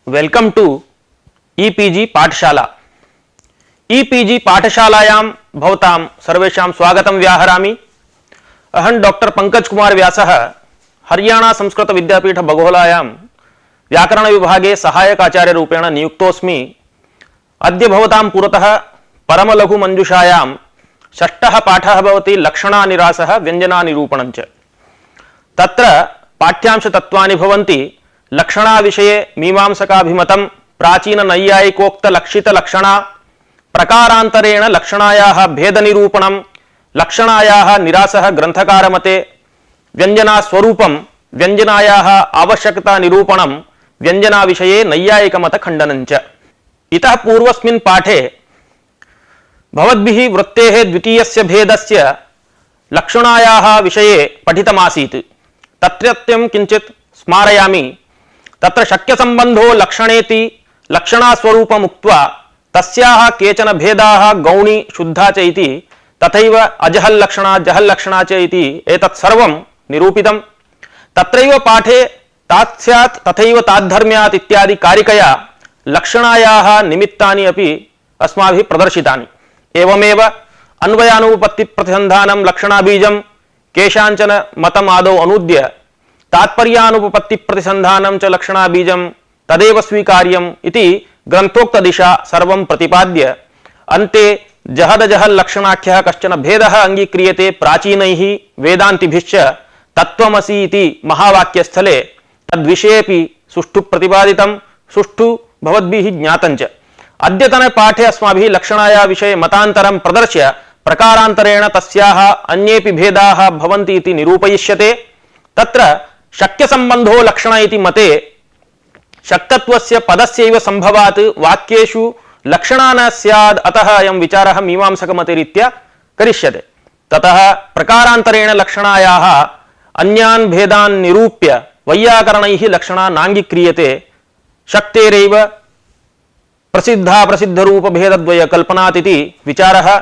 Welcome to e-PG पाठशाला। E-PG पाठशालायां भवतां सर्वेषां स्वागतं व्याहरामि। अहं डॉक्टर पंकज कुमार व्यासः हरियाणा संस्कृत विद्यापीठ बघोलायां व्याकरण विभागे सहायक आचार्य रूपेण नियुक्तोऽस्मि। अद्य भवतां पुरतः परम लघु मंजुषायां षष्ठः पाठः भवति लक्षणानिरासः व्यञ्जनानिरूपणं च। तत्र पाठ्यांश तत्त्वानि भवन्ति लक्षणा विषये मीमांसकाभिमतं प्राचीन नैयायिकोक्त लक्षित लक्षणा प्रकारांतरेण लक्षणायाः भेद निरूपणं लक्षणायाः निरासः ग्रंथकार मते व्यंजना स्वरूपं व्यंजनायाः आवश्यकता निरूपणं व्यंजना विषये नैयायिक मत खंडनं च। इतः पूर्वस्मिन् पाठे भवद्भिः वृत्तेः द्वितीयस्य भेदस्य लक्षणायाः विषये पठितमासीत्। तत्रत्यं किञ्चित् स्मारयामि। तत्र शक्य संबंधो लक्षणेति लक्षणास्वरूपम् उक्त्वा तस्याः केचन भेदाः गौणी शुद्धा च इति तथैव अजहल लक्षणा जहल लक्षणा च इति एतत् सर्वं निरूपितम्। तत्रैव पाठे तात् स्यात् तथैव ताद्धर्म्यात् इत्यादि कारिकया लक्षणायाः निमित्तानि अपि अस्माभिः प्रदर्शितानि। एवमेव अन्वयानुपपत्ति प्रतिसन्धानं लक्षणाबीजं केषाञ्चन मतम् आदौ अनूद्य तात्पर्यानुपपत्ति प्रतिसन्धानं च लक्षणाबीजं तदेव स्वीकार्यम् इति ग्रंथोक्त दिशा सर्वं प्रतिपाद्य अन्ते जहद जहल लक्षणाख्यः कश्चन भेदः अंगीक्रियते प्राचीनैः वेदान्तिभिश्च तत्त्वमसि इति महावाक्यस्थले तद्विषयेपि सुष्ठु प्रतिपादितं सुष्ठु भवद्भिः ज्ञातं च। अद्यतन पाठे अस्माभिः लक्षणाया विषये मतान्तरं प्रदर्श्य प्रकारान्तरेण तस्याः अन्येपि भेदाः भवन्ति इति निरूपयिष्यते। तत्र शक्य संबंधो लक्षण इति मते शक्तत्वस्य पदस्यैव संभवात् वाक्येषु लक्षणा न स्याद् अतः अयं विचारः मीमांसकमतरीत्या करिष्यते। ततः प्रकारान्तरेण लक्षणायाः अन्यान् भेदान् निरूप्य वैयाकरणैः लक्षणा नाङ्गीक्रियते। शक्तेरैव प्रसिद्धा प्रसिद्धरूप भेदद्वय कल्पनात् इति विचारः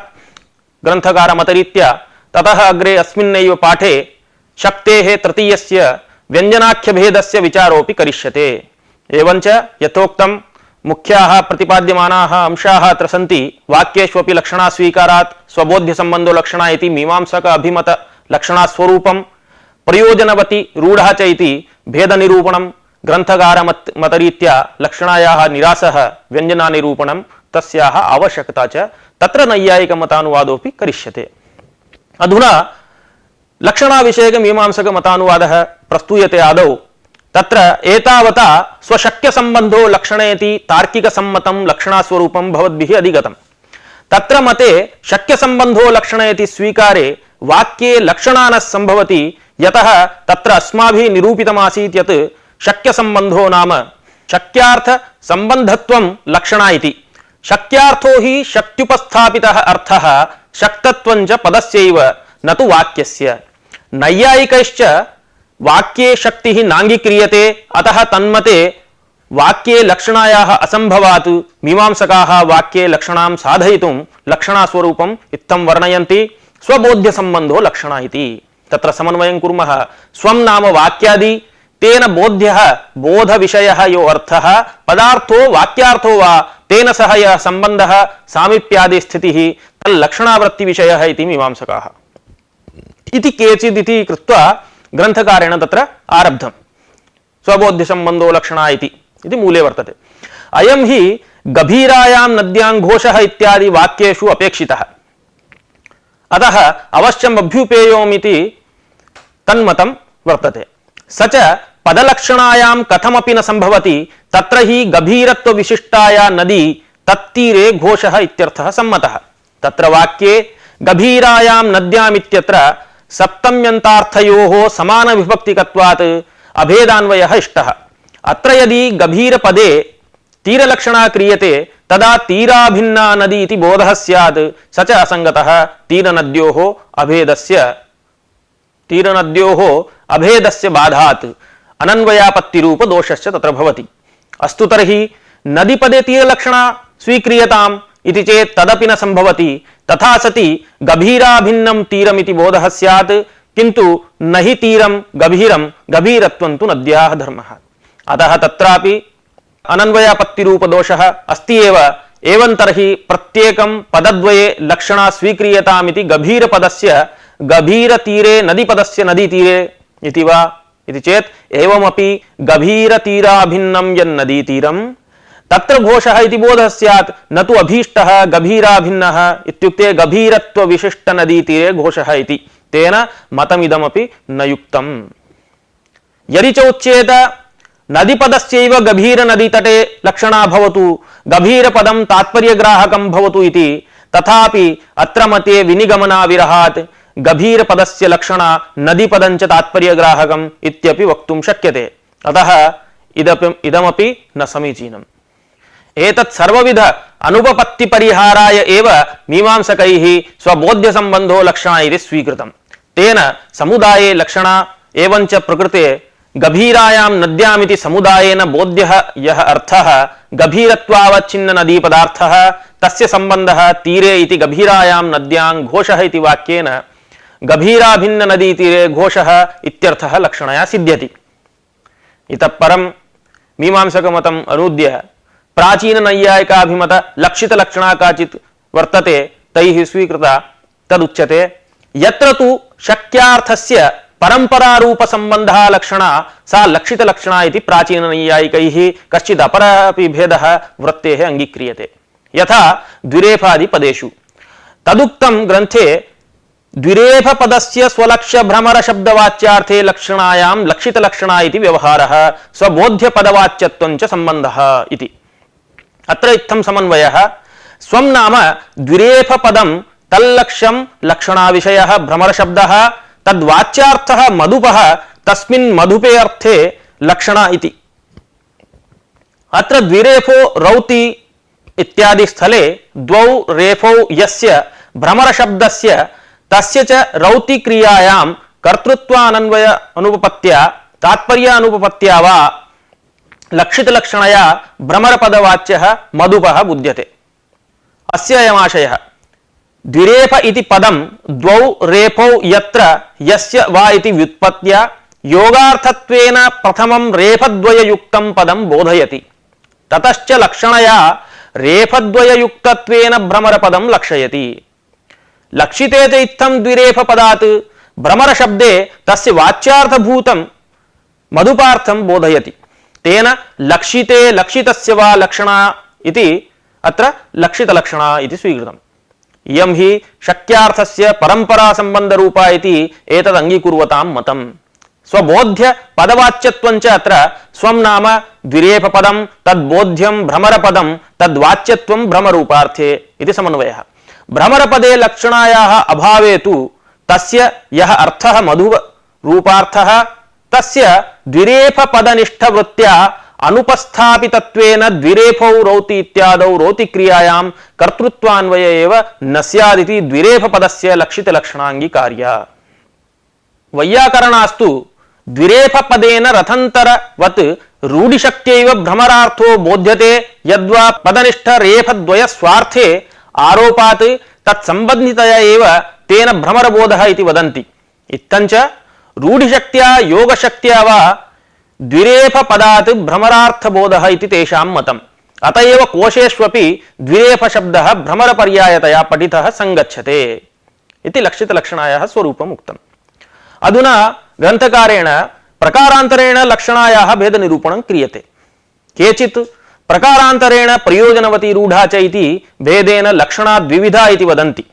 ग्रन्थकारमतरीत्या। ततः अग्रे अस्मिन्नैव पाठे शक्तेः तृतीयस्य व्यंजनाख्य भेदस्य विचारोपि करिष्यते। एवंच यथोक्तं मुख्याः प्रतिपाद्यमानाः अंशाः अत्र सन्ति। वाक्येष्वपि लक्षणा स्वीकारात् स्वबोध्य संबंधो लक्षणा इति मीमांसक अभिमत लक्षणा स्वरूपं प्रयोजनवति रूढः च इति भेद निरूपणं ग्रंथकार मतरीत्या लक्षणायाः निरासः व्यंजना निरूपणं तस्याः आवश्यकता च तत्र नैयायिक मतानुवादोऽपि करिष्यते। अधुना लक्षणा विषयक मीमांसक मतानुवादः प्रस्तूयते। आदौ तत्र एतावता स्वशक्य संबंधो लक्षणेति तार्किक सम्मतं लक्षणास्वरूपं भवद्भिः अधिगतम्। तत्र मते शक्य संबंधो लक्षणेति स्वीकारे वाक्ये लक्षणा न संभवति। यतः तत्र अस्माभिः निरूपितमासीत् यत् शक्य संबंधो नाम शक्यार्थ संबंधत्वं लक्षणा इति। शक्यार्थो हि शक्त्युपस्थापितः अर्थः शक्तत्वं च पदस्यैव न तु वाक्यस्य। नैयायिकैश्च वाक्ये शक्तिः नाङ्गीक्रियते अतः तन्मते वाक्ये लक्षणायाः असंभवात् मीमांसकाः वाक्ये लक्षणां साधयितुं लक्षणास्वरूपम् इत्थं वर्णयन्ति। स्वबोध्य संबंधो लक्षणा इति। तत्र समन्वयं कुर्मः। स्वं नाम वाक्यादि तेन बोध्यः बोध विषयः यो अर्थः पदार्थो वाक्यार्थो वा तेन सह यः संबंधः सामीप्यादि स्थितिः तल्लक्षणावृत्ति विषयः इति मीमांसकाः इति केचिदिति कृत्वा ग्रंथकारेण तत्र आरब्धम्। स्वबोध्य संबंधो लक्षणा इति मूले वर्तते। अयं हि गभीरायां नद्यां घोषः इत्यादि वाक्येषु अपेक्षितः। अतः अवश्यम् अभ्युपेयोमिति तन्मतं वर्तते। स च पदलक्षणायां कथमपि न संभवति। तत्र हि गभीरत्व विशिष्टाया नदी तत्तीरे घोषः इत्यर्थः सम्मतः। तत्र वाक्ये गभीरायां नद्याम् इत्यत्र सप्तम्यन्तार्थयोः समान विभक्तिकत्वात् अभेदान्वयः इष्टः। अत्र यदि गभीर पदे तीरलक्षणा क्रियते तदा तीराभिन्ना नदी इति बोधः स्यात्। स च असंगतः। तीरनद्योः अभेदस्य बाधात् अनन्वयापत्तिरूप दोषश्च तत्र भवति। अस्तु तर्हि नदीपदे तीरलक्षणा स्वीक्रियताम् इति चेत् तदपि न संभवति। तथा सति गभीराभिन्नं तीरमिति बोधः स्यात् किन्तु न हि तीरं गभीरं गभीरत्वं तु नद्याः धर्मः। अतः तत्रापि अनन्वयापत्ति रूप दोषः अस्ति एव, एवं तर्हि प्रत्येकं पदद्वये लक्षणा स्वीक्रियतामिति गभीरपदस्य गभीरतीरे नदीपदस्य नदीतीरे इति वा इति चेत् एवमपि गभीरतीराभिन्नं यन्नदीतीरं तत्र घोषः इति बोधः स्यात्, न तु अभीष्टः गभीराभिन्नः इत्युक्ते गभीरत्वविशिष्टनदीतीरे घोषः इति। तेन मतमिदमपि न युक्तम्। यदि च उच्येत नदीपदस्यैव गभीरनदीतटे लक्षणा भवतु, गभीरपदं तात्पर्यग्राहकं भवतु इति, तथापि अत्र मते विनिगमनाविरहात् गभीरपदस्य लक्षणा नदीपदं च तात्पर्यग्राहकम् इत्यपि वक्तुं शक्यते। अतः इदमपि न समीचीनम्। एतत् सर्वविध अनुपपत्ति परिहाराय एव मीमांसकैः स्वबोध्यसम्बन्धो लक्षणा इति स्वीकृतम्। तेन समुदाये लक्षणा एवं च प्रकृते गभीरायां नद्यामिति समुदायेन बोध्यः यः अर्थः गभीरत्वावच्छिन्न नदी पदार्थः तस्य सम्बन्धः तीरे इति गभीरायां नद्यां घोषः इति वाक्येन गभीराभिन्न नदी तीरे घोषः इत्यर्थः लक्षणया सिद्ध्यति। इतः परं मीमांसकमतम् अनूद्य प्राचीन नैयायिकाभिमत लक्षित लक्षणा काचित् वर्तते तैः स्वीकृता तदुच्यते। यत्र तु शक्यार्थस्य परंपरा रूप संबंधः लक्षणा सा लक्षित लक्षणा इति प्राचीन नैयायिकैः कश्चित् अपरपि भेदः वृत्तेः अंगीक्रियते। यथा द्विरेफादि पदेषु तदुक्तं ग्रन्थे द्विरेफ पदस्य स्वलक्ष्य भ्रमर शब्दवाच्यार्थे लक्षणायां लक्षित लक्षणा इति व्यवहारः स्वबोध्य पदवाच्यत्वं च संबंधः इति। अत्र इत्थं समन्वयः स्वं नाम द्विरेफ पदं तल्लक्ष्यं लक्षणा विषयः भ्रमर शब्दः तद्वाच्यार्थः मधुपः तस्मिन् मधुपे अर्थे लक्षणा इति। अत्र द्विरेफो रौति इत्यादि स्थले द्वौ रेफौ यस्य भ्रमर शब्दस्य तस्य च रौति क्रियायां कर्तृत्वानन्वय अनुपपत्त्या तात्पर्य अनुपपत्त्या वा लक्षित लक्षणया भ्रमर पदवाच्यः मधुपः बुध्यते। अस्य अयमाशयः द्विरेफ इति पदं द्वौ रेफौ यत्र यस्य वा इति व्युत्पत्त्या योगार्थत्वेन प्रथमं रेफद्वययुक्तं पदं बोधयति। ततश्च लक्षणया रेफद्वययुक्तत्वेन भ्रमरपदं लक्षयति। लक्षिते च इत्थं द्विरेफ पदात् भ्रमर शब्दे तस्य वाच्यार्थभूतं मधुपार्थं बोधयति। तेन लक्षिते लक्षितस्य वा लक्षणा इति अत्र लक्षित लक्षणा इति स्वीकृतम्। इयं हि शक्यार्थस्य परंपरा संबंध रूपा इति एतद् अंगीकुर्वतां मतम्। स्वबोध्य पदवाच्यत्वं च अत्र स्वं नाम द्विरेफ पदं तद्बोध्यं भ्रमर पदं तद्वाच्यत्वं भ्रमरूपार्थे इति समन्वयः। भ्रमर पदे लक्षणायाः अभावे तु तस्य यः अर्थः मधु रूपार्थः तस्य द्विरेफ पदनिष्ठवृत्त्या अनुपस्थापितत्वेन द्विरेफौ रौति इत्यादौ रौति क्रियायां कर्तृत्वान्वय एव न स्यादिति द्विरेफ पदस्य लक्षित लक्षणांगीकार्य। वैयाकरणास्तु द्विरेफ पदेन रथंतरवत् रूढिशक्त्यैव भ्रमरार्थो बोध्यते यद्वा पदनिष्ठ रेफद्वय स्वार्थे आरोपात् तत्संबंधितया एव तेन भ्रमरबोधः इति वदन्ति। इत्थञ्च रूढिशक्त्या योगशक्त्या वा द्विरेफ पदात् भ्रमरार्थबोधः इति तेषां मतम्। अतएव कोशेष्वपि द्विरेफ शब्दः भ्रमरपर्यायतया पठितः संगच्छते इति लक्षितलक्षणायाः स्वरूपम् उक्तम्। अधुना ग्रन्थकारेण प्रकारान्तरेण लक्षणायाः भेदनिरूपणं क्रियते। केचित् प्रकारान्तरेण प्रयोजनवती रूढा च इति भेदेन लक्षणा द्विविधा इति वदन्ति।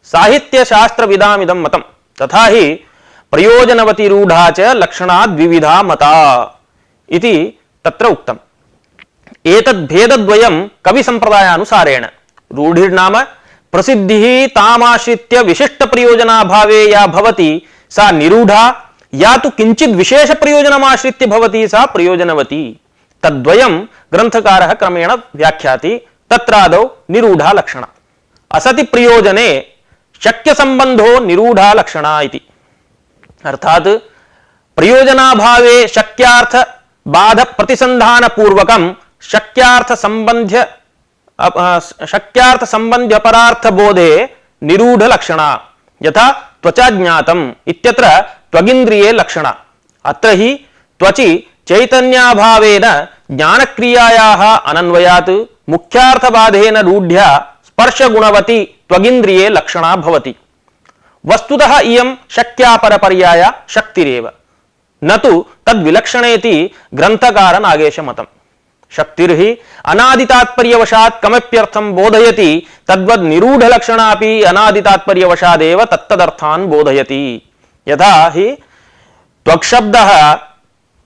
साहित्यशास्त्रविदामिदं मतं। तथा हि प्रयोजनवती रूढा च लक्षणा द्विविधा मता इति तत्र उक्तम्। एतद् भेदद्वयं कविसम्प्रदायानुसारेण रूढिर्नाम प्रसिद्धिः तामाश्रित्य विशिष्टप्रयोजनाभावे या भवति सा निरूढा या तु किञ्चित् विशेषप्रयोजनमाश्रित्य भवति सा प्रयोजनवती। तद्वयं ग्रन्थकारः क्रमेण व्याख्याति। तत्रादौ निरूढा लक्षणा। असति प्रयोजने शक्यसम्बन्धो निरूढा लक्षणा इति। अर्थात प्रयोजनाभावे शक्यार्थ बाध प्रतिसंधान पूर्वकं शक्यार्थ संबंध्य परार्थ बोधे निरूढ लक्षणा। यथा त्वचा ज्ञातम् इत्यत्र त्वगिन्द्रिये लक्षणा। अत्र हि त्वचि चैतन्याभावेन ज्ञानक्रियायाः अनन्वयात् मुख्यार्थबाधेन रूढ्या स्पर्शगुणवती त्वगिन्द्रिये लक्षणा भवति। वस्तुतः इयं शक्यापरपर्याया शक्तिरेव, न तु तद्विलक्षणेति ग्रन्थकार नागेशमतम्। शक्तिर्हि अनादितात्पर्यवशात् कमप्यर्थं बोधयति तद्वद् निरूढलक्षणापि अनादितात्पर्यवशादेव तत्तदर्थान् बोधयति। यथा हि त्वक्शब्दः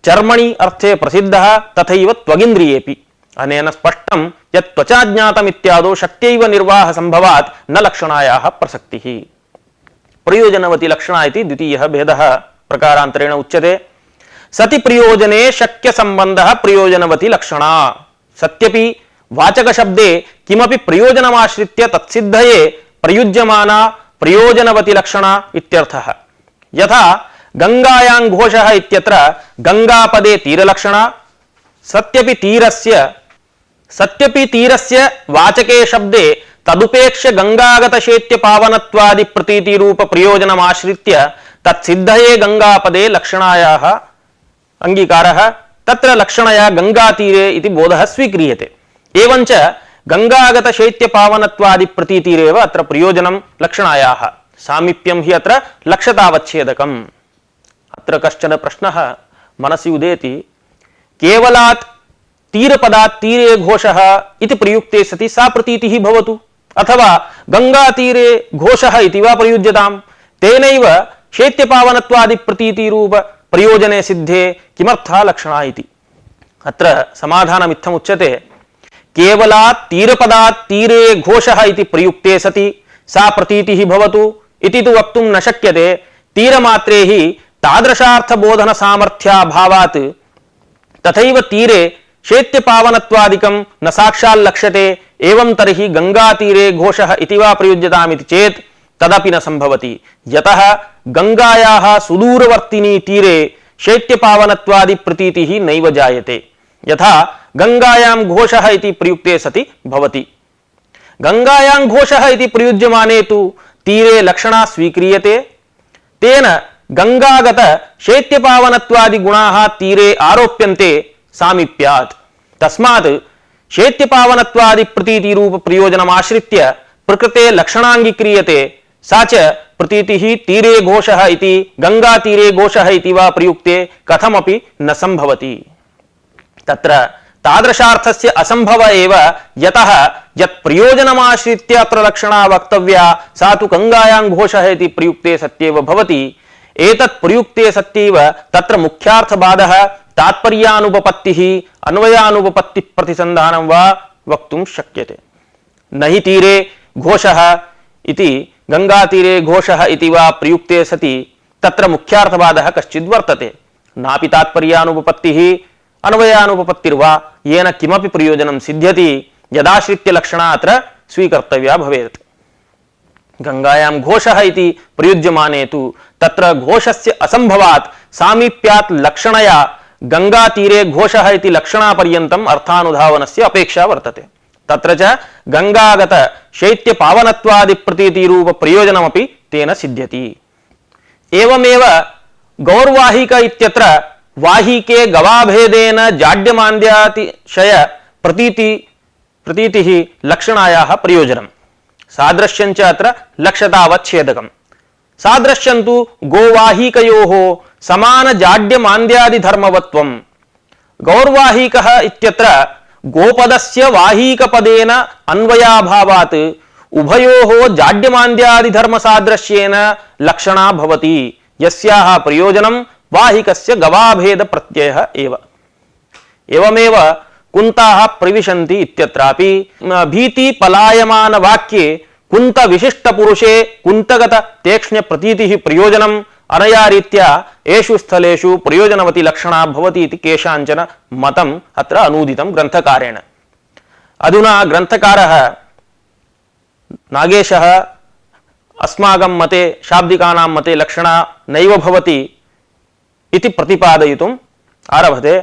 चर्मणि अर्थे प्रसिद्धः तथैव त्वगिन्द्रियेपि। अनेन स्पष्टं यत् त्वचा ज्ञातमित्यादौ शक्त्यैव निर्वाह संभवात् न लक्षणायाः प्रसक्तिः। प्रयोजनवती लक्षणा इति द्वितीयः भेदः प्रकारान्तरेण उच्यते। सति प्रयोजने शक्य संबंधः प्रयोजनवती लक्षणा। सत्यपि वाचक शब्दे किमपि प्रयोजनमाश्रित्य तत्सिद्धये प्रयुज्यमाना प्रयोजनवती लक्षणा इत्यर्थः। यथा गंगायां घोषः इत्यत्र गंगापदे तीरलक्षणा। सत्यपि तीरस्य वाचके शब्दे तदुपेक्ष्य गंगागत शैत्य पावनत्वादि प्रतीति रूप प्रयोजनमाश्रित्य तत्सिद्धये गंगापदे लक्षणायाः अंगीकारः। तत्र लक्षणया गंगातीरे इति बोधः स्वीक्रियते। एवञ्च गंगागत शैत्य पावनत्वादि प्रतीतिरेव अत्र प्रयोजनं लक्षणायाः। सामीप्यं हि अत्र लक्ष्यतावच्छेदकम्। अत्र कश्चन प्रश्नः मनसि उदेति। केवलात् तीरपदात् तीरे घोषः इति प्रयुक्ते सति सा प्रतीतिः भवतु, अथवा गंगातीरे घोषः इति वा प्रयुज्यताम्। तेनैव शैत्यपावनत्वादि प्रतीतिरूप प्रयोजने सिद्धे किमर्था लक्षणा इति। अत्र समाधानमित्थमुच्यते। केवलात् तीरपदात् तीरे घोषः इति प्रयुक्ते सति सा प्रतीतिः भवतु इति तु वक्तुं न शक्यते। तीरमात्रे हि तादृशार्थबोधन सामर्थ्याभावात् तथैव तीरे शैत्यपावनत्वादिकं न साक्षात् लक्ष्यते। एवं तर्हि गंगातीरे घोषः इति वा प्रयुज्यतामिति चेत् तदपि न संभवति। यतः गंगायाः सुदूरवर्तिनी तीरे शैत्यपावनत्वादि प्रतीतिः नैव जायते, यथा गंगायां घोषः इति प्रयुक्ते सति भवति। गंगायां घोषः इति प्रयुज्यमाने तु तीरे लक्षणा स्वीक्रियते। तेन गंगागत शैत्यपावनत्वादि गुणाः तीरे आरोप्यन्ते सामीप्यात्। तस्मात् शैत्यपावनत्वादि प्रतीति रूप प्रयोजनमाश्रित्य प्रकृते लक्षणाङ्गीक्रियते। सा च प्रतीतिः तीरे घोषः इति गंगातीरे घोषः इति वा प्रयुक्ते कथमपि न संभवति। तत्र तादृशार्थस्य असंभव एव, यतः यत् प्रयोजनमाश्रित्य अत्र लक्षणा वक्तव्या सा तु गंगायां घोषः इति प्रयुक्ते सत्येव भवति। एतत् प्रयुक्ते सत्यैव तत्र मुख्यार्थबाधः तात्पर्यानुपपत्तिः अन्वयानुपपत्तिः प्रतिसन्धानं वा वक्तुं शक्यते। न हि तीरे घोषः इति गंगातीरे घोषः इति वा प्रयुक्ते सति तत्र मुख्यार्थबाधः कश्चिद् वर्तते। नापि तात्पर्यानुपपत्तिः अन्वयानुपपत्तिर्वा येन किमपि प्रयोजनं सिद्ध्यति यदाश्रित्य लक्षणा अत्र स्वीकर्तव्या भवेत्। गंगायां घोषः इति प्रयुज्यमाने तु तत्र घोषस्य असंभवात् सामीप्यात् लक्षणया गंगातीरे घोषः इति लक्षणापर्यन्तम् अर्थानुधावनस्य अपेक्षा वर्तते। तत्र च गंगागत शैत्य पावनत्वादि प्रतीति रूप प्रयोजनमपि तेन सिद्ध्यति। एवमेव गौर्वाहिक इत्यत्र वाहिके गवाभेदेन जाड्यमान्द्यातिशय प्रतीतिः लक्षणायाः प्रयोजनम्। सादृश्यं च अत्र लक्ष्यतावच्छेदकम्। सादृश्यं तु गोवाहिकयोः समान जाड्यमान्द्यादि धर्मवत्वम्। गौर्वाहिकः इत्यत्र गोपदस्य वाहिकपदेन अन्वयाभावात् उभयोः जाड्यमान्द्यादि धर्मसादृश्येन लक्षणा भवति, यस्याः प्रयोजनं वाहिकस्य गवाभेद प्रत्ययः एव। एवमेव कुन्ताः प्रविशन्ति इत्यत्रापि भीति पलायमान वाक्ये कुन्त विशिष्ट पुरुषे कुन्तगत तेक्ष्ण्य प्रतीतिः प्रयोजनम् अनया रीत्या एषु स्थलेषु प्रयोजनवती लक्षणा भवति इति केषाञ्चन मतम् अत्र अनूदितं ग्रन्थकारेण। अधुना ग्रन्थकारः नागेशः अस्माकं मते शाब्दिकानां मते लक्षणा नैव भवति इति प्रतिपादयितुम् आरभते।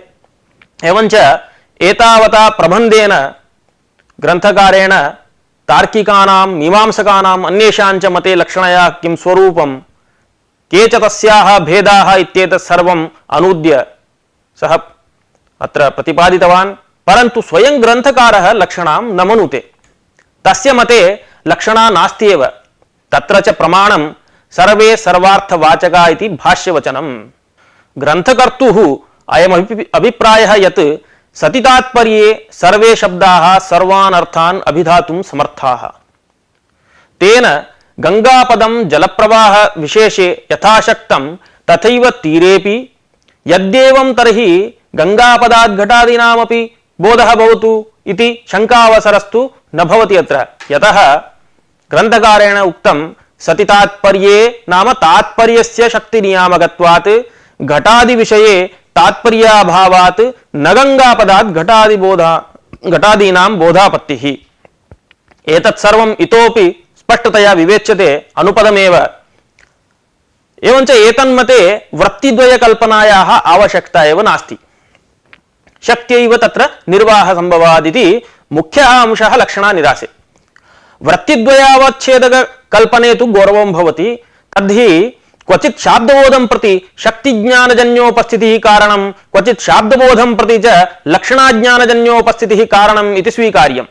एवञ्च एतावता प्रबन्धेन ग्रन्थकारेण तार्किकानां मीमांसकानाम् अन्येषाञ्च मते लक्षणया किं स्वरूपं के च तस्याः भेदाः इत्येतत् सर्वम् अनूद्य सः अत्र प्रतिपादितवान्, परन्तु स्वयं ग्रन्थकारः लक्षणां न मनुते। तस्य मते लक्षणा नास्ति एव, तत्र च प्रमाणं सर्वे सर्वार्थवाचका इति भाष्यवचनम्। ग्रन्थकर्तुः अयम् अभिप्रायः यत् सतितात्पर्ये सर्वे शब्दाः सर्वान् अर्थान् अभिधातुं समर्थाः। तेन गंगापदं जलप्रवाह विशेषे यथाशक्तं तथैव तीरेपि यद्येवं तर्हि गंगापदात् घटादीनामपि बोधः भवतु इति शंकावसरस्तु न भवति अत्र। यतः ग्रन्थकारेण उक्तं सतितात्पर्ये नाम तात्पर्यस्य शक्तिनियामकत्वात् घटादि विषये तात्पर्याभावात् न गंगापदात् घटादीनां बोधापत्तिः। एतत् सर्वम् इतोपि स्पष्टतया विवेच्यते अनुपदमेव। एवञ्च एतन्मते वृत्तिद्वय कल्पनायाः आवश्यकता एव नास्ति, शक्त्यैव तत्र निर्वाह संभवादिति मुख्यः अंशः लक्षणानिरासे। वृत्तिद्वयावच्छेदक कल्पने तु गौरवं भवति, तद्धि क्वचित् शाब्दबोधं प्रति शक्तिज्ञानजन्योपस्थितिः कारणं, क्वचित् शाब्दबोधं प्रति च लक्षणाज्ञानजन्योपस्थितिः कारणम् इति स्वीकार्यम्।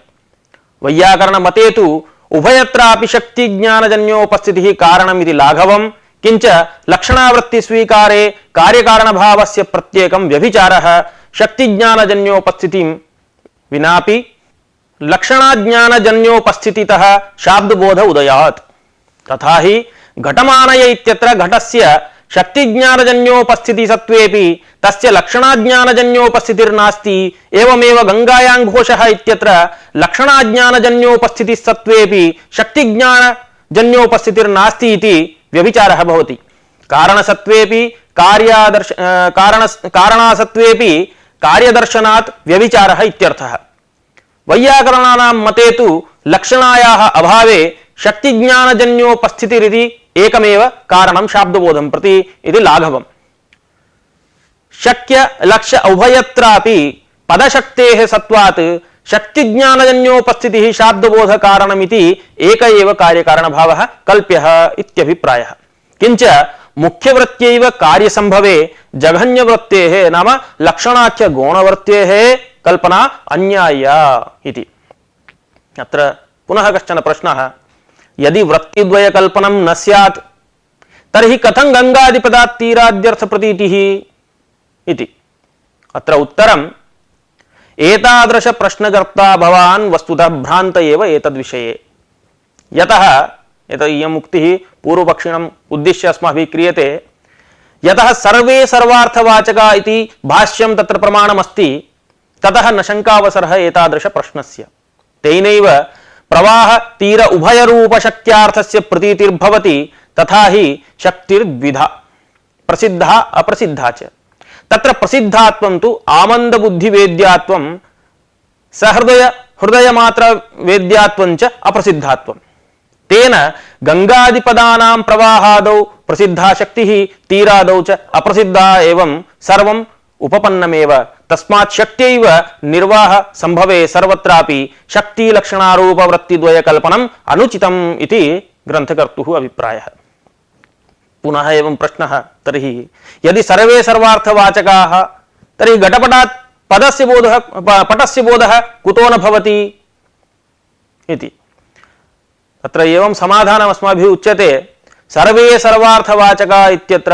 वैयाकरणमते तु उभयत्रापि शक्तिज्ञानजन्योपस्थितिः कारणम् इति लाघवम्, किंच लक्षणावृत्ति स्वीकारे कार्यकारणभावस्य प्रत्येकं व्यभिचारः शक्तिज्ञानजन्योपस्थितिं विनापि लक्षणाज्ञानजन्योपस्थितितः शाब्दबोध उदयात्। तथा हि घटमानय इत्यत्र घटस्य शक्तिज्ञानजन्योपस्थिति सत्त्वेपि तस्य लक्षणाज्ञानजन्योपस्थितिर्नास्ति। एवमेव गंगायां घोषः इत्यत्र लक्षणाज्ञानजन्योपस्थितिः सत्त्वेपि शक्तिज्ञानजन्योपस्थितिर्नास्ति इति व्यभिचारः भवति। कारणसत्त्वेपि कारणासत्त्वेपि कार्यदर्शनात् व्यभिचारः इत्यर्थः। वैयाकरणानां मते तु लक्षणायाः अभावे शक्तिज्ञानजन्योपस्थितिरिति एकमेव कारणं शाब्दबोधं प्रति इति लाघवम्। शक्य लक्ष्य उभयत्रापि पदशक्तेः सत्त्वात् शक्तिज्ञानजन्योपस्थितिः शाब्दबोध कारणमिति एक एव कार्यकारणभावः कल्प्यः इत्यभिप्रायः। किंच मुख्यवृत्त्यैव कार्यसंभवे जघन्यवृत्तेः नाम लक्षणाख्य गौणवृत्तेः कल्पना अन्याय्या इति। अत्र पुनः कश्चन प्रश्नः, यदि वृत्तिद्वय कल्पनं न स्यात् तर्हि कथं गंगादिपदात् तीराद्यर्थ प्रतीतिः इति। अत्र उत्तरम्, एतादृश प्रश्नकर्ता भवान् वस्तुतः भ्रान्त एव एतद्विषये। यतः इयम् उक्तिः पूर्वपक्षिणम् उद्दिश्य अस्माभिः क्रियते। यतः सर्वे सर्वार्थवाचका इति भाष्यं तत्र प्रमाणमस्ति, ततः न शङ्कावसरः एतादृश प्रश्नस्य। तेनैव प्रवाह तीर उभयरूप शक्त्यार्थस्य प्रतीतिर्भवति। तथा हि शक्तिर्द्विधा, प्रसिद्धा अप्रसिद्धा च। तत्र प्रसिद्धात्वं तु आमन्द बुद्धि वेद्यात्वं, सहृदय हृदय मात्र वेद्यात्वं च अप्रसिद्धात्वं। तेन गंगादिपदानां प्रवाहादौ प्रसिद्धा शक्तिः, तीरादौ च अप्रसिद्धा एवं सर्वम् उपपन्नमेव। तस्मात् शक्त्यैव निर्वाह संभवे सर्वत्रापि शक्ति लक्षणारूप वृत्तिद्वय कल्पनम् अनुचितम् इति ग्रन्थकर्तुः अभिप्रायः। पुनः एवं प्रश्नः, तर्हि यदि सर्वे सर्वार्थवाचकाः तर्हि घटपटात् पटस्य बोधः कुतो न भवति इति। तत्र एवं समाधानम् अस्माभिः उच्यते, सर्वे सर्वार्थवाचका इत्यत्र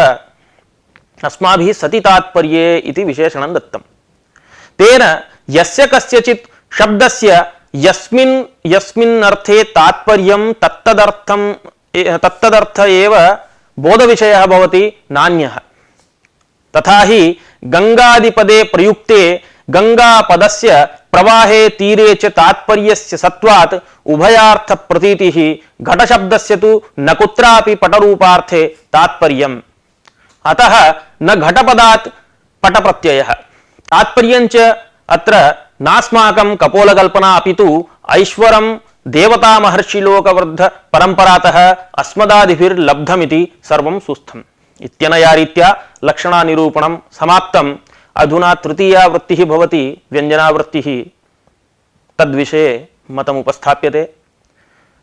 अस्माभिः सतितात्पर्ये इति विशेषणं दत्तं। तेन यस्य कस्यचित् शब्दस्य यस्मिन् अर्थे तात्पर्यं तत्तदर्थ एव बोधविषयः भवति, नान्यः। तथा हि गंगादिपदे प्रयुक्ते गंगापदस्य प्रवाहे तीरे च तात्पर्यस्य सत्त्वात् उभयार्थ प्रतीतिः, घटशब्दस्य तु न कुत्रापि पटरूपार्थे तात्पर्यम्। अतः न घटपदात् पटप्रत्ययः। तात्पर्यञ्च अत्र नास्माकं कपोलकल्पना अपितु ऐश्वरं देवता महर्षिलोकवृद्ध परंपरातः अस्मदादिभिर्लब्धमिति सर्वं सुस्थम् इत्यनया रीत्या लक्षणानिरूपणं समाप्तम्। अधुना तृतीया वृत्तिः भवति व्यञ्जनावृत्तिः। तद्विषये मतम् उपस्थाप्यते।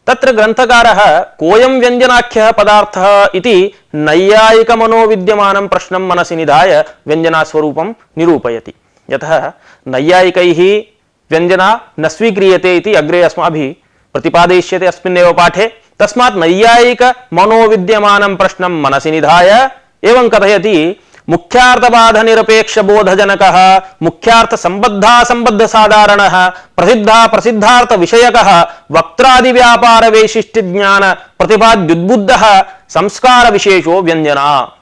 तत्र ग्रन्थकारः कोऽयं व्यञ्जनाख्यः पदार्थः इति नैयायिकमनोविद्यमानं प्रश्नं मनसि निधाय व्यञ्जनास्वरूपं निरूपयति। यतः नैयायिकैः व्यञ्जना न स्वीक्रियते इति अग्रे अस्माभिः प्रतिपादयिष्यते अस्मिन्नेव पाठे। तस्मात् नैयायिक मनोविद्यमानं प्रश्नं मनसि निधाय एवं कथयति मुख्यार्थबाध निरपेक्ष बोधजनकः मुख्यार्थ संबद्धा संबद्ध साधारणः प्रसिद्धा प्रसिद्धार्थ विषयकः वक्त्रादि व्यापार वैशिष्ट्य ज्ञान प्रतिपाद्युद्बुद्धः संस्कार विशेषो व्यञ्जना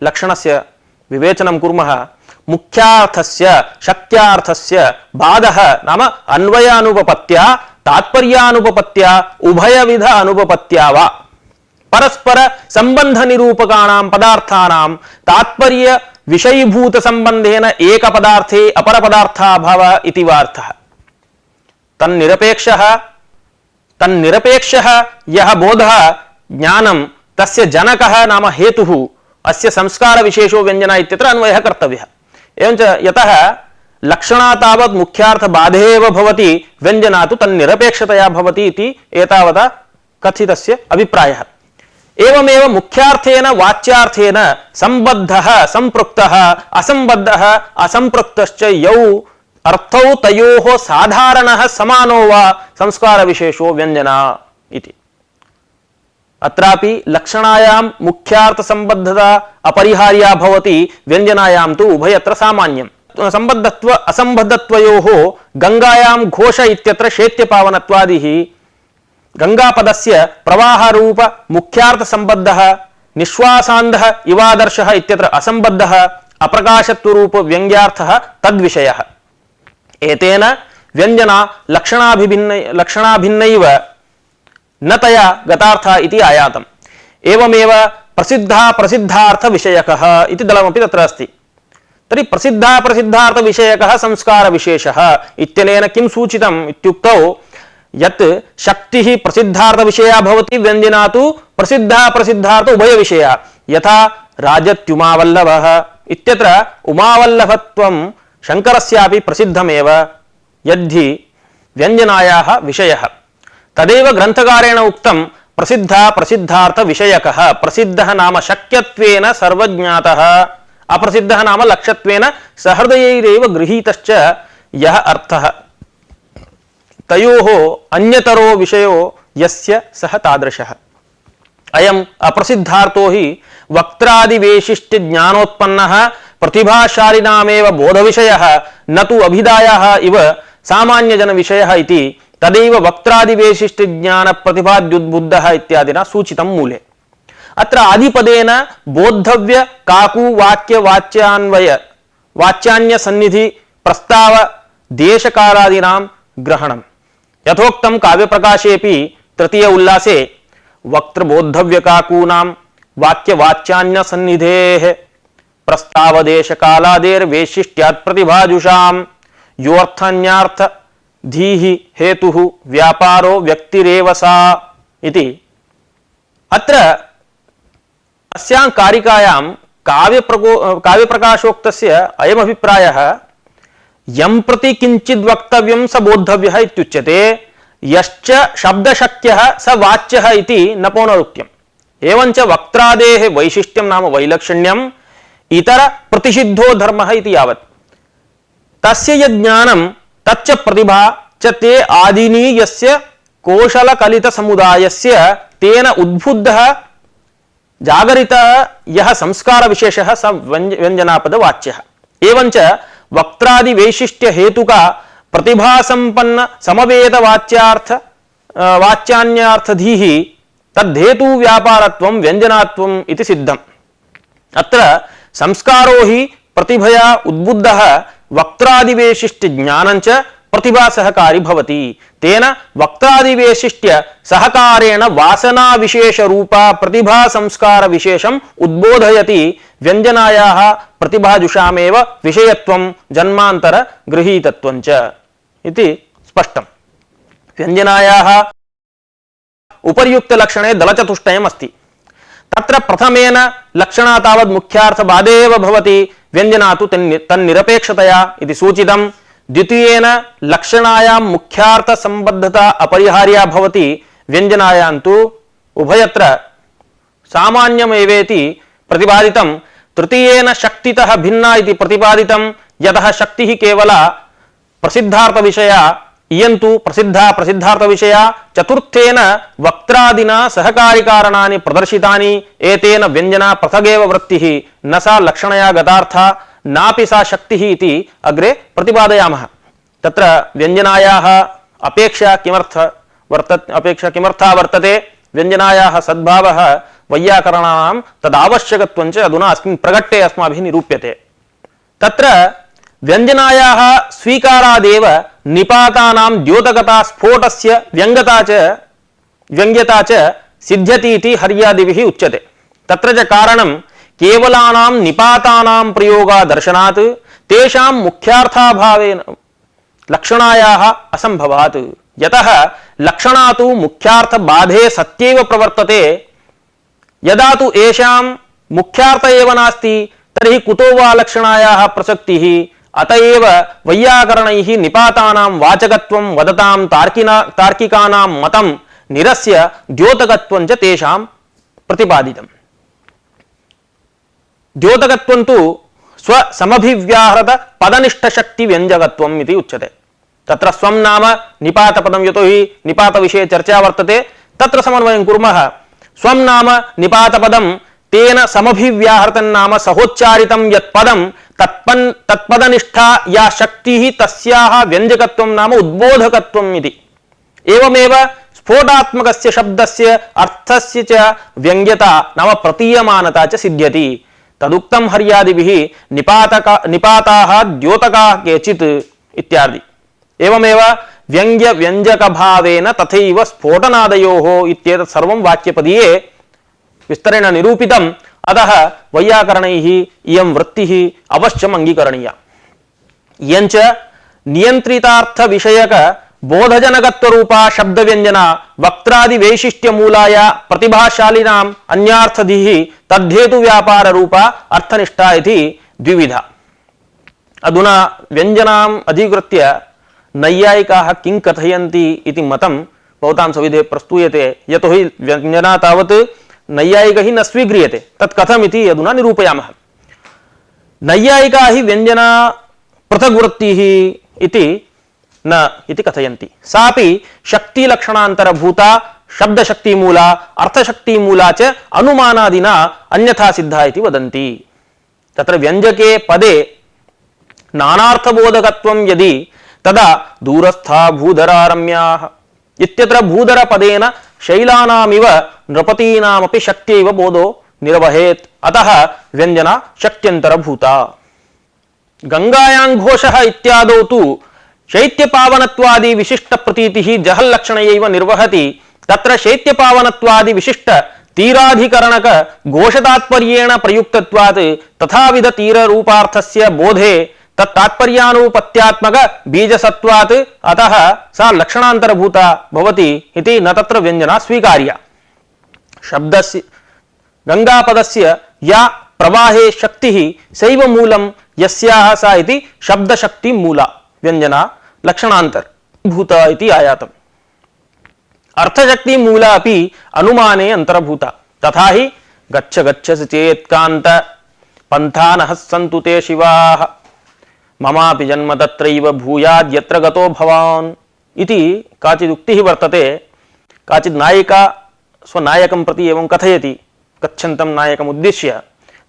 लक्षणस्य विवेचनं कुर्मः। मुख्यार्थस्य शक्यार्थस्य बाधः नाम अन्वयानुपपत्त्या तात्पर्यानुपपत्त्या उभयविध अनुपपत्त्या वा परस्पर संबंध निरूपकाणां पदार्थानां तात्पर्य विषयीभूत संबंधेन एक पदार्थे अपर पदार्थाभाव इति वार्थः। तन्निरपेक्षः यः बोधः ज्ञानं तस्य जनकः नाम हेतुः अस्य संस्कार विशेषो व्यञ्जना इत्यत्र अन्वयः कर्तव्यः। एवञ्च यतः लक्षणा तावत् मुख्यार्थ बाधे एव भवति व्यञ्जना तु तन्निरपेक्षतया भवति इति एतावता कथितस्य अभिप्रायः। एवमेव मुख्यार्थेन वाच्यार्थेन संबद्धः संपृक्तः असंबद्धः असंपृक्तश्च यौ अर्थौ तयोः साधारणः समानो वा संस्कार विशेषो व्यञ्जना इति। अत्रापि लक्षणायां मुख्यार्थ संबद्धता अपरिहार्या भवति, व्यञ्जनायां तु उभयत्र सामान्यं। संबद्धत्व असंबद्धत्वयोः गंगायां घोष इत्यत्र शैत्यपावनत्वादिः गंगापदस्य प्रवाहरूप मुख्यार्थ संबद्धः निश्वासान्धः इवादर्शः इत्यत्र असंबद्धः अप्रकाशत्वरूप व्यङ्ग्यार्थः तद्विषयः। एतेन व्यञ्जना लक्षणाभिन्नैव न तया गतार्थः इति आयातम्। एवमेव प्रसिद्धा प्रसिद्धार्थ विषयकः इति दलमपि तत्र अस्ति। तर्हि प्रसिद्धा प्रसिद्धार्थ विषयकः संस्कार विशेषः इत्यनेन किं सूचितम् इत्युक्तौ यत् शक्तिः प्रसिद्धार्थ विषया भवति, व्यञ्जना तु प्रसिद्धा प्रसिद्धार्थ उभय विषया। यथा राजत्युमावल्लभः इत्यत्र उमावल्लभत्वं शङ्करस्यापि प्रसिद्धमेव यद्धि व्यञ्जनायाः विषयः। तदेव ग्रन्थकारेण उक्तं प्रसिद्धा प्रसिद्धार्थ विषयकः। प्रसिद्धः नाम शक्यत्वेन सर्वज्ञातः, अप्रसिद्धः नाम लक्ष्यत्वेन सहृदयैरेव गृहीतश्च यः अर्थः। तयोः अन्यतरो विषयो यस्य सः तादृशः। अयम् अप्रसिद्धार्थो हि वक्त्रादिवैशिष्ट्य ज्ञानोत्पन्नः प्रतिभाशालिनामेव बोधविषयः न तु अभिधायाः इव सामान्यजन विषयः इति तदैव वक्त्रादिवैशिष्ट्य ज्ञान प्रतिभाद्युद्बुद्धः इत्यादिना सूचितं मूले। अत्र आदिपदेन बोद्धव्य काकु वाक्य वाच्यान्वय वाच्यान्य सन्निधि प्रस्ताव देशकालादीनां ग्रहणम्। यथोक्तं काव्यप्रकाशेऽपि तृतीय उल्लासे वक्त्रबोद्धव्य काकूनां वाक्यवाच्यान्य सन्निधेः प्रस्तावदेशकालादेर्वैशिष्ट्यात् प्रतिभाजुषां योऽर्थान्यार्थ धीः हेतुः व्यापारो व्यक्तिरेव सा इति। अत्र अस्यां कारिकायां काव्यप्रकाशोक्तस्य अयम् अभिप्रायः यं प्रति किंचित् वक्तव्यं स बोद्धव्यः इत्युच्यते, यश्च शब्दशक्यः स वाच्यः इति न पौनरुक्त्यम्। एवञ्च वक्त्रादेः वैशिष्ट्यं नाम वैलक्षण्यम् इतर प्रतिषिद्धो धर्मः इति यावत्। तस्य यज्ञानं तच्च प्रतिभा च ते आदिनी यस्य कौशलकलितसमुदायस्य तेन उद्बुद्धः जागरितः यः संस्कार विशेषः स व्यञ्जनापदवाच्यः। एवञ्च वक्त्रादि वैशिष्ट्य हेतुका प्रतिभा संपन्न समवेत वाच्यान्यार्थधीः तद्धेतु व्यापारत्वं व्यञ्जनात्वम् इति सिद्धम्। अत्र संस्कारो हि प्रतिभया उद्बुद्धः वक्त्रादिवैशिष्ट्य ज्ञानञ्च प्रतिभा सहकारी भवति। तेन वक्त्रादिवैशिष्ट्य सहकारेण वासना विशेष रूपा प्रतिभा संस्कार विशेषम् उद्बोधयति। व्यञ्जनायाः प्रतिभाजुषामेव विषयत्वं जन्मान्तर गृहीतत्वञ्च इति स्पष्टम्। व्यञ्जनायाः उपर्युक्त लक्षणे दलचतुष्टयम् अस्ति। तत्र प्रथमेन लक्षणा तावत् मुख्यार्थ बाधे एव भवति, व्यञ्जना तु तन्निरपेक्षतया इति सूचितम्। द्वितीयेन लक्षणायां मुख्यार्थ संबद्धता अपरिहार्या भवति, व्यञ्जनायां तु उभयत्र सामान्यमेवेति प्रतिपादितं। तृतीयेन शक्तितः भिन्ना इति प्रतिपादितं, यतः शक्तिः केवला प्रसिद्धार्थ विषया इयन्तु प्रसिद्धार्थ विषया चतुर्थेन वक्त्रादिना सहकारिकारणानि प्रदर्शितानि एतेन व्यञ्जना पृथगेव वृत्तिः न सा लक्षणया गतार्था नापि सा शक्तिः इति अग्रे प्रतिपादयामः। तत्र व्यञ्जनायाः अपेक्षा किमर्था वर्तते, व्यञ्जनायाः सद्भावः वैयाकरणानां तदावश्यकत्वं च अधुना अस्मिन् प्रकटे अस्माभिः निरूप्यते। तत्र व्यञ्जनायाः स्वीकारादेव निपातानां द्योतकता स्फोटस्य व्यङ्ग्यता च सिद्ध्यति इति हर्यादिभिः उच्यते। तत्र च कारणं केवलानां निपातानां प्रयोगादर्शनात् तेषां मुख्यार्थाभावेन लक्षणायाः असम्भवात्। यतः लक्षणा तु मुख्यार्थबाधे सत्यैव प्रवर्तते। यदा तु येषां मुख्यार्थ एव नास्ति तर्हि कुतो वा लक्षणायाः प्रसक्तिः। अतएव वैयाकरणैः निपातानां वाचकत्वं वदतां तार्किकानां मतं निरस्य द्योतकत्वं च तेषां प्रतिपादितम्। द्योतकत्वं तु स्वसमभिव्याहृत पदनिष्ठशक्ति व्यञ्जकत्वम् इति उच्यते। तत्र स्वं नाम निपातपदं, यतो हि निपातविषये चर्चा वर्तते, तत्र समन्वयं कुर्मः। स्वं नाम निपातपदं तेन समभिव्याहृतं नाम सहोच्चारितं यत् पदं तत्पदनिष्ठा या शक्तिः तस्याः व्यञ्जकत्वं नाम उद्बोधकत्वम् इति। एवमेव स्फोटात्मकस्य शब्दस्य अर्थस्य च व्यङ्ग्यता नाम प्रतीयमानता च सिद्ध्यति। तदुक्तं हर्यादिभिः निपाताः द्योतकाः केचित् इत्यादि। एवमेव व्यङ्ग्य व्यञ्जकभावेन तथैव स्फोटनादयोः इत्येतत् सर्वं वाक्यपदीये विस्तरेण निरूपितम्। अतः वैयाकरणैः इयं वृत्तिः अवश्यम् अङ्गीकरणीया। इयञ्च नियन्त्रितार्थ विषयक बोधजनकत्वरूपा शब्दव्यञ्जना वक्त्रादिवैशिष्ट्यमूलाया प्रतिभाशालिनाम् अन्यार्थधिः तद्धेतुव्यापाररूपा अर्थनिष्ठा इति द्विविधा। अधुना व्यञ्जनाम् अधिकृत्य नैयायिकाः किं कथयन्ति इति मतं भवतां सविधे प्रस्तूयते। यतो हि व्यञ्जना तावत् नैयायिकैः न स्वीक्रियते। तत् कथमिति अधुना निरूपयामः। नैयायिका हि व्यञ्जना पृथग्वृत्तिः इति न इति कथयन्ति। सापि शक्तिलक्षणान्तरभूता शब्दशक्तिमूला अर्थशक्तिमूला च अनुमानादिना अन्यथा सिद्धा इति वदन्ति। तत्र व्यञ्जके पदे नानार्थबोधकत्वं यदि तदा दूरस्था भूधरा रम्याः इत्यत्र भूधरपदेन शैलानामिव नृपतीनामपि शक्त्यैव बोधो निर्वहेत्। अतः व्यञ्जना शक्त्यन्तरभूता। गङ्गायां घोषः इत्यादौ तु शैत्यपावनत्वादि विशिष्ट प्रतीतिः जहल्लक्षणयैव निर्वहति। तत्र शैत्यपावनत्वादि विशिष्ट तीराधिकरणक घोषतात्पर्येण प्रयुक्तत्वात् तथाविध तीररूपार्थस्य बोधे तत्तात्पर्यानुपत्यात्मक बीजसत्वात् अतः सा लक्षणान्तरभूता भवति इति न तत्र व्यञ्जना स्वीकार्या। शब्दस्य गंगापदस्य या प्रवाहे शक्तिः सैव मूलं यस्याः सा इति शब्दशक्ति मूला व्यञ्जना लक्षणान्तरभूता इति आयातम्। अर्थशक्ति मूला अपि अनुमाने अन्तर्भूता। तथा हि गच्छ गच्छसि चेत्कान्त पन्थानः सन्तु ते शिवाः ममापि जन्म तत्रैव भूयाद् यत्र गतो भवान् इति काचित् उक्तिः वर्तते। काचित् नायिका स्वनायकं प्रति एवं कथयति गच्छन्तं नायकम् उद्दिश्य,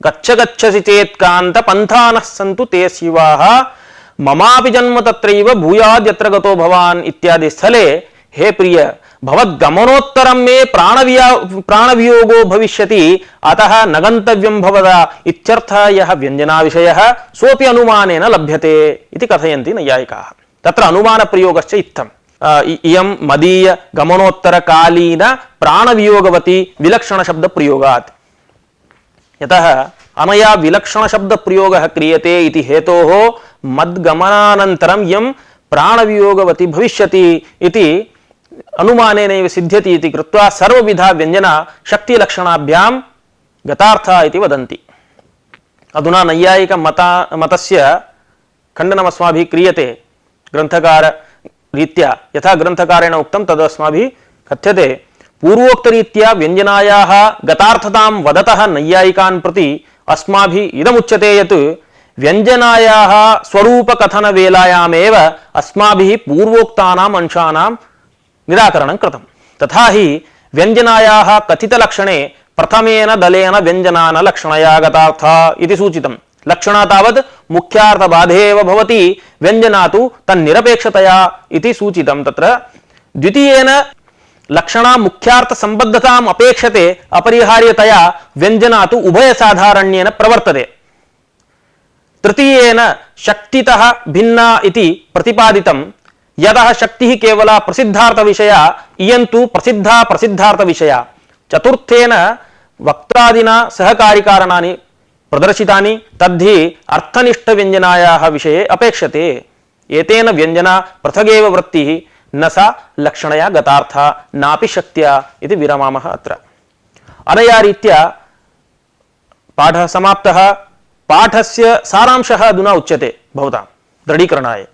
गच्छ गच्छसि चेत्कान्त पन्थानः सन्तु ते शिवाः ममापि जन्म तत्रैव भूयाद् यत्र गतो भवान् इत्यादि स्थले, हे प्रिय भवद्गमनोत्तरं मे प्राणवियोगो भविष्यति, अतः न गन्तव्यं भवदा इत्यर्थः यः व्यञ्जनाविषयः सोऽपि अनुमानेन लभ्यते इति कथयन्ति नैयायिकाः। तत्र अनुमानप्रयोगश्च इत्थम्। इयं मदीय गमनोत्तरकालीन प्राणवियोगवती विलक्षणशब्दप्रयोगात्। यतः अनया विलक्षणशब्दप्रयोगः क्रियते इति हेतोः मद्गमनानन्तरं इयं प्राणवियोगवती भविष्यति इति अनुमानेनैव सिद्ध्यति इति कृत्वा सर्वविधा व्यञ्जना शक्तिलक्षणाभ्यां गतार्था इति वदन्ति। अधुना नैयायिक मतस्य खण्डनमस्माभिः क्रियते ग्रन्थकार रीत्या। यथा ग्रन्थकारेण उक्तं तदस्माभिः कथ्यते। पूर्वोक्तरीत्या व्यञ्जनायाः गतार्थतां वदतः नैयायिकान् प्रति अस्माभिः इदमुच्यते यत् व्यञ्जनायाः स्वरूपकथनवेलायामेव अस्माभिः पूर्वोक्तानाम् अंशानां निराकरणं कृतं। तथा हि व्यञ्जनायाः कथितलक्षणे प्रथमेन दलेन व्यञ्जनान लक्षणया गतार्था इति सूचितं। लक्षणा तावत् मुख्यार्थबाधे एव भवति, व्यञ्जना तु तन्निरपेक्षतया इति सूचितं। तत्र द्वितीयेन लक्षणा मुख्यार्थ संबद्धताम् अपेक्षते, अपरिहार्यतया व्यञ्जना तु उभयसाधारण्येन प्रवर्तते। तृतीयेन शक्तितः भिन्ना इति प्रतिपादितं, यतः शक्तिः केवला प्रसिद्धार्थ विषया, इयं तु प्रसिद्धा प्रसिद्धार्थ विषया। चतुर्थेन वक्त्रादिना सहकारिकारणानि प्रदर्शितानि, तद्धि अर्थनिष्ठव्यञ्जनायाः विषये अपेक्षते। एतेन व्यञ्जना पृथगेव वृत्तिः, न सा लक्षणया गतार्था नापि शक्त्या इति विरमामः अत्र। अनया रीत्या पाठः समाप्तः। पाठस्य सारांशः अधुना उच्यते भवतां दृढीकरणाय।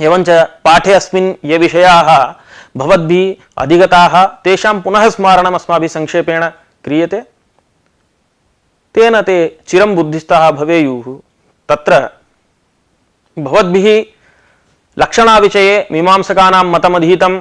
एवञ्च पाठे अस्मिन् ये विषयाः भवद्भिः अधिगताः तेषां पुनः स्मारणम् अस्माभिः संक्षेपेण क्रियते, तेन ते चिरं बुद्धिस्थाः भवेयुः। तत्र भवद्भिः लक्षणाविषये मीमांसकानां मतमधीतं,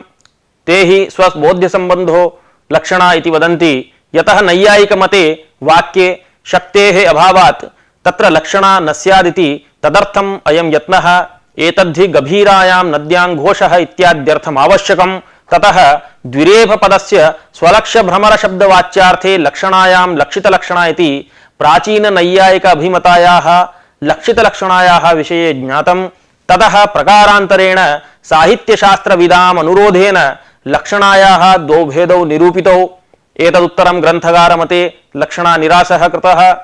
ते हि स्वबोध्यसम्बन्धो लक्षणा इति वदन्ति। यतः नैयायिकमते वाक्ये शक्तेः अभावात् तत्र लक्षणा न स्यादिति, तदर्थम् अयं यत्नः। एतद्धि गभीरायां नद्यां घोषः इत्याद्यर्थम् आवश्यकं। ततः द्विरेफपदस्य स्वलक्ष्यभ्रमरशब्दवाच्यार्थे लक्षणायां लक्षितलक्षणा इति प्राचीननैयायिक अभिमतायाः लक्षितलक्षणायाः विषये ज्ञातं। ततः प्रकारान्तरेण साहित्यशास्त्रविदाम् अनुरोधेन लक्षणायाः द्वौ भेदौ निरूपितौ। एतदुत्तरं ग्रन्थकारमते लक्षणा निरासः कृतः।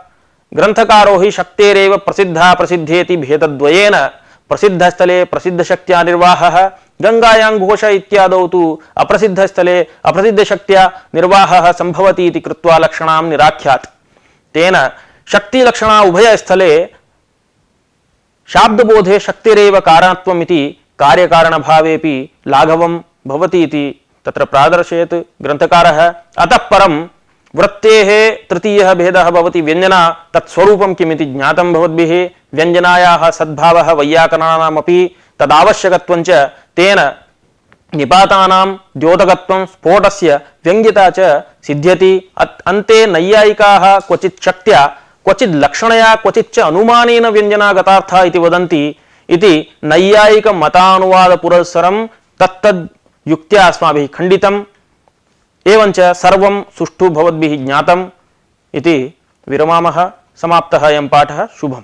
ग्रन्थकारो हि शक्तेरेव प्रसिद्धा प्रसिद्धेति भेदद्वयेन प्रसिद्धस्थले प्रसिद्धशक्त्या निर्वाहः, गंगायां घोष इत्यादौ तु अप्रसिद्धस्थले अप्रसिद्धशक्त्या निर्वाहः संभवति इति कृत्वा लक्षणां निराख्यात्। तेन शक्तिलक्षणा उभयस्थले शाब्दबोधे शक्तिरेव कारणत्वम् इति कार्यकारणभावेपि लाघवं भवति इति तत्र प्रादर्शयत् ग्रन्थकारः। अतः परं वृत्तेः तृतीयः भेदः भवति व्यञ्जना, तत्स्वरूपं किमिति ज्ञातं भवद्भिः। व्यञ्जनायाः सद्भावः वैयाकरणानामपि तदावश्यकत्वञ्च, तेन निपातानां द्योतकत्वं स्फोटस्य व्यङ्ग्यता च सिद्ध्यति। अन्ते नैयायिकाः क्वचित् शक्त्या क्वचित् लक्षणया क्वचिच्च अनुमानेन व्यञ्जना गतार्था इति वदन्ति इति नैयायिकमतानुवादपुरस्सरं तत्तद् युक्त्या अस्माभिः खण्डितम्। एवञ्च सर्वं सुष्ठु भवद्भिः ज्ञातम् इति विरमामः। समाप्तः अयं पाठः। शुभम्।